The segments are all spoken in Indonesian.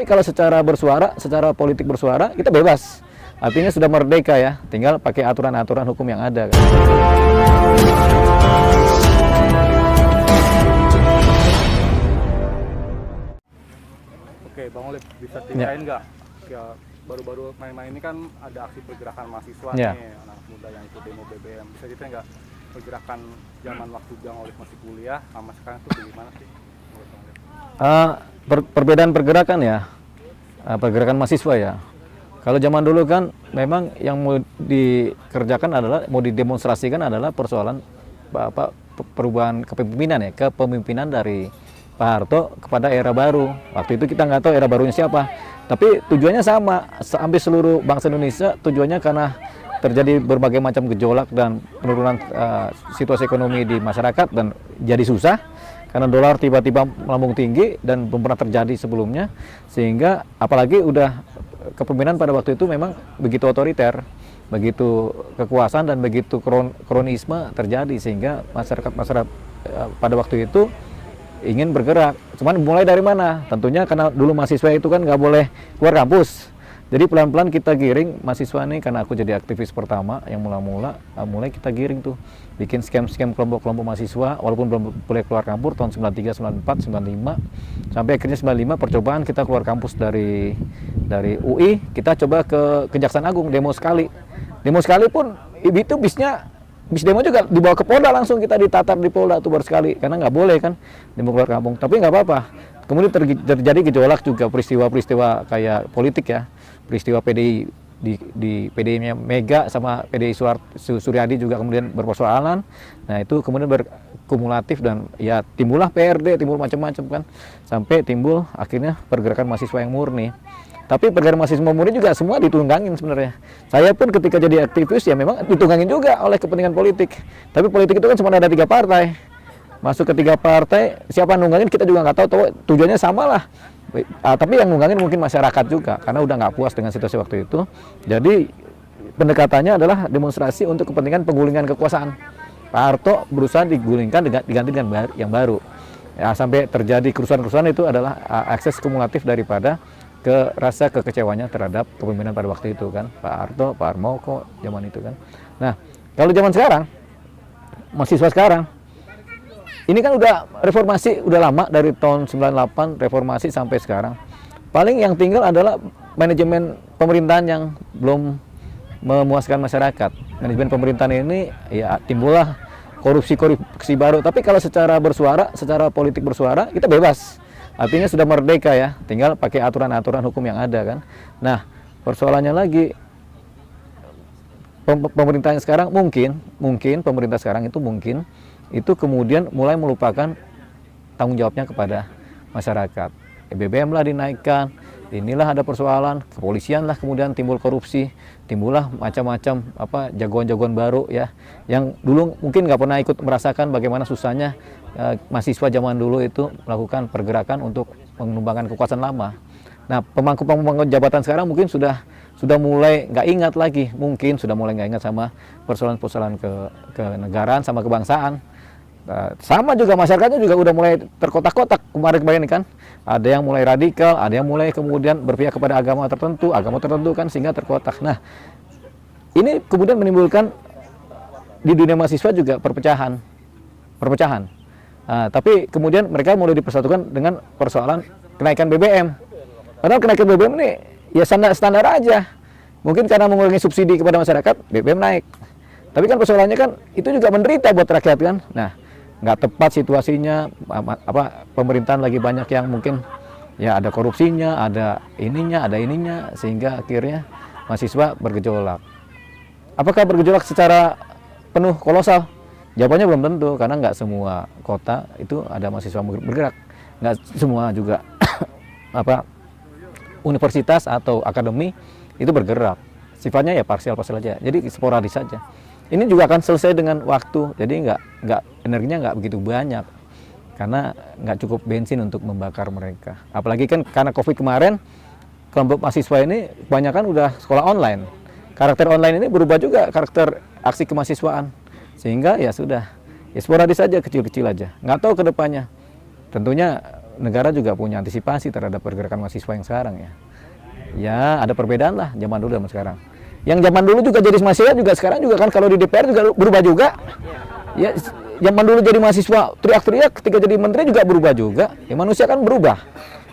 Tapi kalau secara bersuara, secara politik bersuara, kita bebas. Artinya sudah merdeka ya, tinggal pakai aturan-aturan hukum yang ada. Kan? Oke, Bang Olip, bisa ceritain nggak? Ya, baru-baru main-main ini kan ada aksi pergerakan mahasiswa nih, anak muda yang ikut demo BBM. Bisa ceritain nggak pergerakan zaman waktu Bang Olip masih kuliah sama sekarang itu bagaimana sih? Perbedaan pergerakan ya, pergerakan mahasiswa ya. Kalau zaman dulu kan memang yang mau dikerjakan adalah, mau didemonstrasikan adalah persoalan perubahan kepemimpinan ya, kepemimpinan dari Pak Harto kepada era baru. Waktu itu kita nggak tahu era barunya siapa, tapi tujuannya sama, hampir seluruh bangsa Indonesia tujuannya karena terjadi berbagai macam gejolak dan penurunan situasi ekonomi di masyarakat dan jadi susah. Karena dolar tiba-tiba melambung tinggi dan belum pernah terjadi sebelumnya, sehingga apalagi udah kepemimpinan pada waktu itu memang begitu otoriter, begitu kekuasaan dan begitu kronisme terjadi, sehingga masyarakat pada waktu itu ingin bergerak. Cuman mulai dari mana? Tentunya karena dulu mahasiswa itu kan nggak boleh keluar kampus. Jadi pelan-pelan kita giring mahasiswa nih, karena aku jadi aktivis pertama yang mulai kita giring tuh, bikin scam kelompok-kelompok mahasiswa, walaupun belum boleh keluar kampus tahun 93, 94, 95, sampai akhirnya 95 percobaan kita keluar kampus dari UI, kita coba ke Kejaksaan Agung, demo sekali pun itu bis demo juga dibawa ke Polda, langsung kita ditatar di Polda tuh baru sekali, karena nggak boleh kan demo keluar kampung, tapi nggak apa-apa. Kemudian terjadi gejolak juga, peristiwa-peristiwa kayak politik ya, peristiwa PDI di PDI-nya Mega sama PDI Suryadi juga kemudian berpersoalan. Nah itu kemudian berkumulatif dan ya timbullah PRD, timbul macam-macam kan, sampai timbul akhirnya pergerakan mahasiswa yang murni. Tapi pergerakan mahasiswa murni juga semua ditunggangin sebenarnya. Saya pun ketika jadi aktivis ya memang ditunggangin juga oleh kepentingan politik. Tapi politik itu kan cuma ada 3 partai. Masuk ke 3 partai, siapa nunggangin kita juga nggak tahu, tujuannya sama lah. Tapi yang nunggangin mungkin masyarakat juga, karena udah nggak puas dengan situasi waktu itu. Jadi pendekatannya adalah demonstrasi untuk kepentingan penggulingan kekuasaan. Pak Harto berusaha digulingkan, diganti dengan yang baru. Ya, sampai terjadi kerusuhan-kerusuhan itu adalah akses kumulatif daripada rasa kekecewanya terhadap kepemimpinan pada waktu itu kan. Pak Harto, Pak Harmoko, zaman itu kan. Nah, kalau zaman sekarang, mahasiswa sekarang, ini kan udah reformasi, udah lama dari tahun 98 reformasi sampai sekarang. Paling yang tinggal adalah manajemen pemerintahan yang belum memuaskan masyarakat. Manajemen pemerintahan ini ya timbullah korupsi baru. Tapi kalau secara bersuara, secara politik bersuara, kita bebas. Artinya sudah merdeka ya, tinggal pakai aturan-aturan hukum yang ada kan. Nah, persoalannya lagi, pemerintahan sekarang mungkin pemerintah sekarang itu kemudian mulai melupakan tanggung jawabnya kepada masyarakat. BBM lah dinaikkan, inilah ada persoalan, kepolisian lah kemudian timbul korupsi, timbullah macam-macam jagoan-jagoan baru ya, yang dulu mungkin nggak pernah ikut merasakan bagaimana susahnya mahasiswa zaman dulu itu melakukan pergerakan untuk mengembangkan kekuasaan lama. Nah, pemangku jabatan sekarang mungkin sudah mulai nggak ingat lagi, mungkin sudah mulai nggak ingat sama persoalan-persoalan kenegaraan sama kebangsaan. Sama juga masyarakatnya juga udah mulai terkotak-kotak kemarin kan, ada yang mulai radikal, ada yang mulai kemudian berpihak kepada agama tertentu kan, sehingga terkotak. Nah, ini kemudian menimbulkan di dunia mahasiswa juga perpecahan. Tapi kemudian mereka mulai dipersatukan dengan persoalan kenaikan BBM. Padahal kenaikan BBM ini ya standar aja. Mungkin karena mengurangi subsidi kepada masyarakat, BBM naik. Tapi kan persoalannya kan itu juga menderita buat rakyat kan. Nah, nggak tepat situasinya, pemerintahan lagi banyak yang mungkin ya ada korupsinya, ada ininya, sehingga akhirnya mahasiswa bergejolak. Apakah bergejolak secara penuh kolosal? Jawabannya belum tentu, karena nggak semua kota itu ada mahasiswa bergerak, nggak semua juga universitas atau akademi itu bergerak. Sifatnya ya parsial aja, jadi sporadis saja. Ini juga akan selesai dengan waktu, jadi energinya nggak begitu banyak, karena nggak cukup bensin untuk membakar mereka. Apalagi kan karena COVID kemarin, kelompok mahasiswa ini kebanyakan udah sekolah online. Karakter online ini berubah juga karakter aksi kemahasiswaan, sehingga ya sudah, ya sporadis saja, kecil-kecil aja. Nggak tahu ke depannya. Tentunya negara juga punya antisipasi terhadap pergerakan mahasiswa yang sekarang ya. Ya ada perbedaan lah zaman dulu sama sekarang. Yang zaman dulu juga jadi mahasiswa juga sekarang juga kan kalau di DPR juga berubah juga. Ya zaman dulu jadi mahasiswa teriak-teriak, ketika jadi menteri juga berubah juga. Ya manusia kan berubah.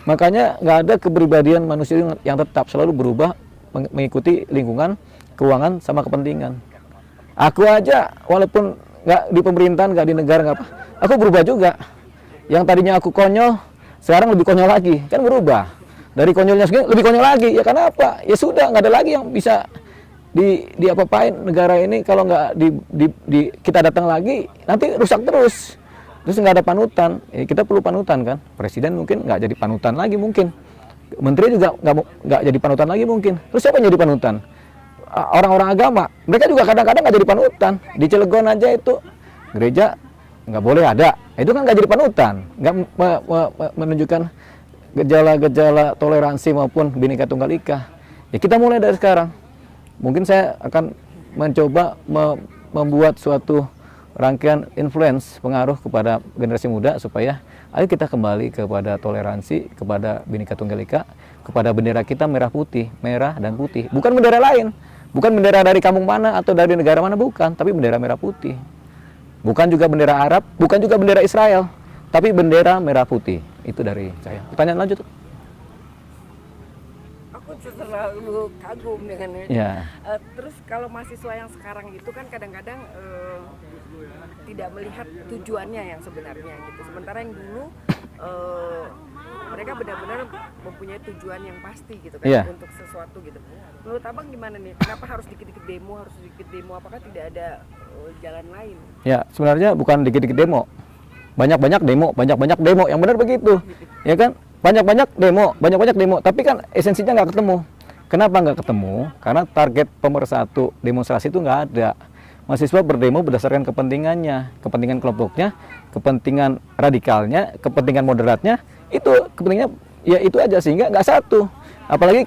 Makanya nggak ada kepribadian manusia yang tetap, selalu berubah mengikuti lingkungan, keuangan sama kepentingan. Aku aja walaupun nggak di pemerintahan, nggak di negara, nggak apa, aku berubah juga. Yang tadinya aku konyol, sekarang lebih konyol lagi, kan berubah. Dari konyolnya segini lebih konyol lagi. Ya karena apa? Ya sudah, nggak ada lagi yang bisa di apa-apain negara ini kalau nggak kita datang lagi, nanti rusak terus. Terus nggak ada panutan. Kita perlu panutan kan. Presiden mungkin nggak jadi panutan lagi mungkin. Menteri juga nggak jadi panutan lagi mungkin. Terus siapa yang jadi panutan? Orang-orang agama. Mereka juga kadang-kadang nggak jadi panutan. Di Cilegon aja itu gereja nggak boleh ada. Itu kan nggak jadi panutan. Nggak menunjukkan gejala-gejala toleransi maupun Bhinneka Tunggal Ika. Ya kita mulai dari sekarang. Mungkin saya akan mencoba membuat suatu rangkaian influence pengaruh kepada generasi muda supaya ayo kita kembali kepada toleransi, kepada Bhinneka Tunggal Ika, kepada bendera kita merah putih, merah dan putih. Bukan bendera lain, bukan bendera dari kampung mana atau dari negara mana, bukan, tapi bendera merah putih. Bukan juga bendera Arab, bukan juga bendera Israel, tapi bendera merah putih. Itu dari saya. Pertanyaan lanjut. Aku selalu kagum dengan ini. Ya. Terus kalau mahasiswa yang sekarang itu kan kadang-kadang tidak melihat tujuannya yang sebenarnya gitu. Sementara yang dulu mereka benar-benar mempunyai tujuan yang pasti gitu kan, untuk sesuatu gitu. Menurut abang gimana nih? Kenapa harus dikit-dikit demo, Apakah tidak ada jalan lain? Ya, sebenarnya bukan dikit-dikit demo. Banyak-banyak demo, yang benar begitu. Ya kan? Banyak-banyak demo, tapi kan esensinya nggak ketemu. Kenapa nggak ketemu? Karena target pemersatu demonstrasi itu nggak ada. Mahasiswa berdemo berdasarkan kepentingannya, kepentingan kelompoknya, kepentingan radikalnya, kepentingan moderatnya, itu kepentingannya ya itu aja, sehingga nggak satu. Apalagi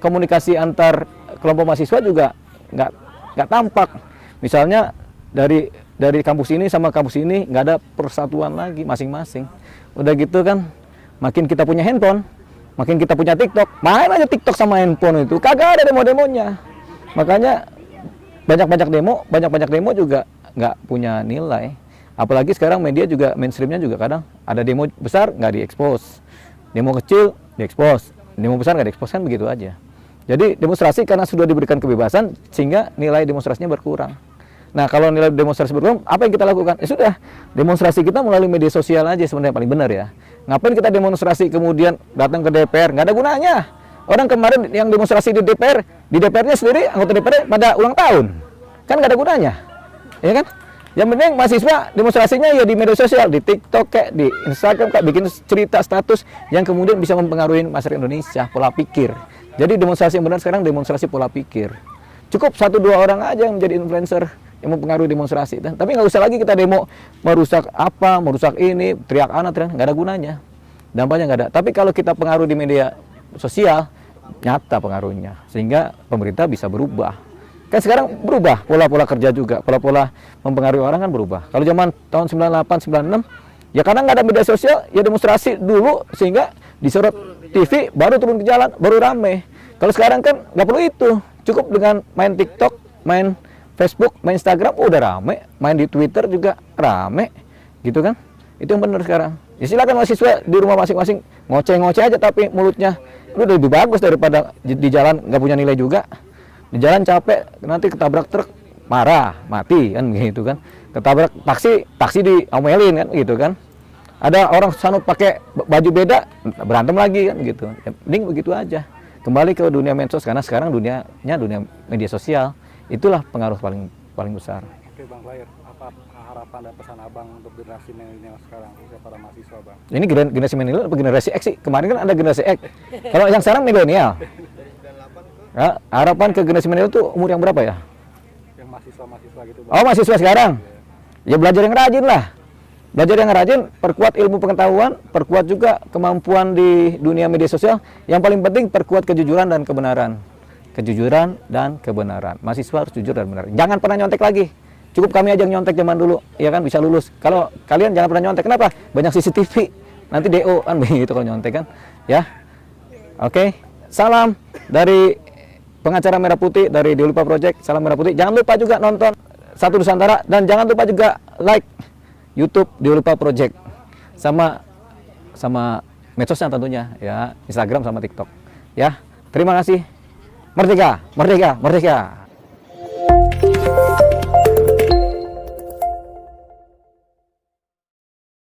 komunikasi antar kelompok mahasiswa juga nggak tampak. Misalnya dari kampus ini sama kampus ini nggak ada persatuan lagi masing-masing. Udah gitu kan, makin kita punya handphone, makin kita punya TikTok, main aja TikTok sama handphone itu, kagak ada demo-demonya. Makanya banyak-banyak demo juga nggak punya nilai. Apalagi sekarang media juga mainstreamnya juga kadang ada demo besar nggak diekspos, demo kecil diekspos, demo besar nggak diekspos, kan begitu aja. Jadi demonstrasi karena sudah diberikan kebebasan sehingga nilai demonstrasinya berkurang. Nah kalau nilai demonstrasi berkurang, apa yang kita lakukan? Ya sudah, demonstrasi kita melalui media sosial aja sebenarnya paling benar ya. Ngapain kita demonstrasi kemudian datang ke DPR? Nggak ada gunanya. Orang kemarin yang demonstrasi di DPR-nya sendiri, anggota DPR pada ulang tahun. Kan nggak ada gunanya. Ya kan? Yang penting mahasiswa demonstrasinya ya di media sosial, di TikTok kayak, di Instagram kayak, bikin cerita status yang kemudian bisa mempengaruhi masyarakat Indonesia, pola pikir. Jadi demonstrasi yang benar sekarang demonstrasi pola pikir. Cukup 1-2 orang aja yang menjadi influencer yang mempengaruhi demonstrasi. Tapi nggak usah lagi kita demo merusak ini, teriak anak, nggak ada gunanya. Dampaknya nggak ada. Tapi kalau kita pengaruh di media sosial, nyata pengaruhnya. Sehingga pemerintah bisa berubah. Kan sekarang berubah, pola-pola kerja juga, pola-pola mempengaruhi orang kan berubah. Kalau zaman tahun 98, 96, ya karena nggak ada media sosial, ya demonstrasi dulu, sehingga disorot TV, baru turun ke jalan, baru rame. Kalau sekarang kan nggak perlu itu. Cukup dengan main TikTok, main Facebook, main Instagram, udah rame. Main di Twitter juga rame, gitu kan? Itu yang benar sekarang. Ya silakan mahasiswa di rumah masing-masing ngoceh-ngoceh aja, tapi mulutnya itu udah lebih bagus daripada di jalan nggak punya nilai juga. Di jalan capek, nanti ketabrak truk, marah, mati kan gitu kan. Ketabrak taksi diomelin kan gitu kan. Ada orang sana pakai baju beda, berantem lagi kan gitu. Ya, mending begitu aja. Kembali ke dunia medsos, karena sekarang dunia media sosial. Itulah pengaruh paling besar. Oke Bang Lahir, apa harapan dan pesan Abang untuk generasi milenial sekarang, para mahasiswa Bang? Ini generasi milenial apa generasi X sih? Kemarin kan ada generasi X. Kalau yang sekarang milenial. Ya, harapan ke generasi milenial itu umur yang berapa ya? Yang mahasiswa gitu Bang. Oh, mahasiswa sekarang. Ya belajar yang rajin lah. Belajar yang rajin, perkuat ilmu pengetahuan, perkuat juga kemampuan di dunia media sosial. Yang paling penting perkuat kejujuran dan kebenaran. Kejujuran dan kebenaran. Mahasiswa harus jujur dan benar. Jangan pernah nyontek lagi. Cukup kami aja yang nyontek zaman dulu, ya kan bisa lulus. Kalau kalian jangan pernah nyontek. Kenapa? Banyak CCTV. nanti DO kan begitu kalau nyontek kan. Ya. Oke. Salam dari pengacara Merah Putih dari Dewa Lupa Project. Salam Merah Putih. Jangan lupa juga nonton Satu Nusantara dan jangan lupa juga like YouTube Dewa Lupa Project sama medsosnya tentunya ya, Instagram sama TikTok. Ya. Terima kasih. Merdeka, merdeka, merdeka.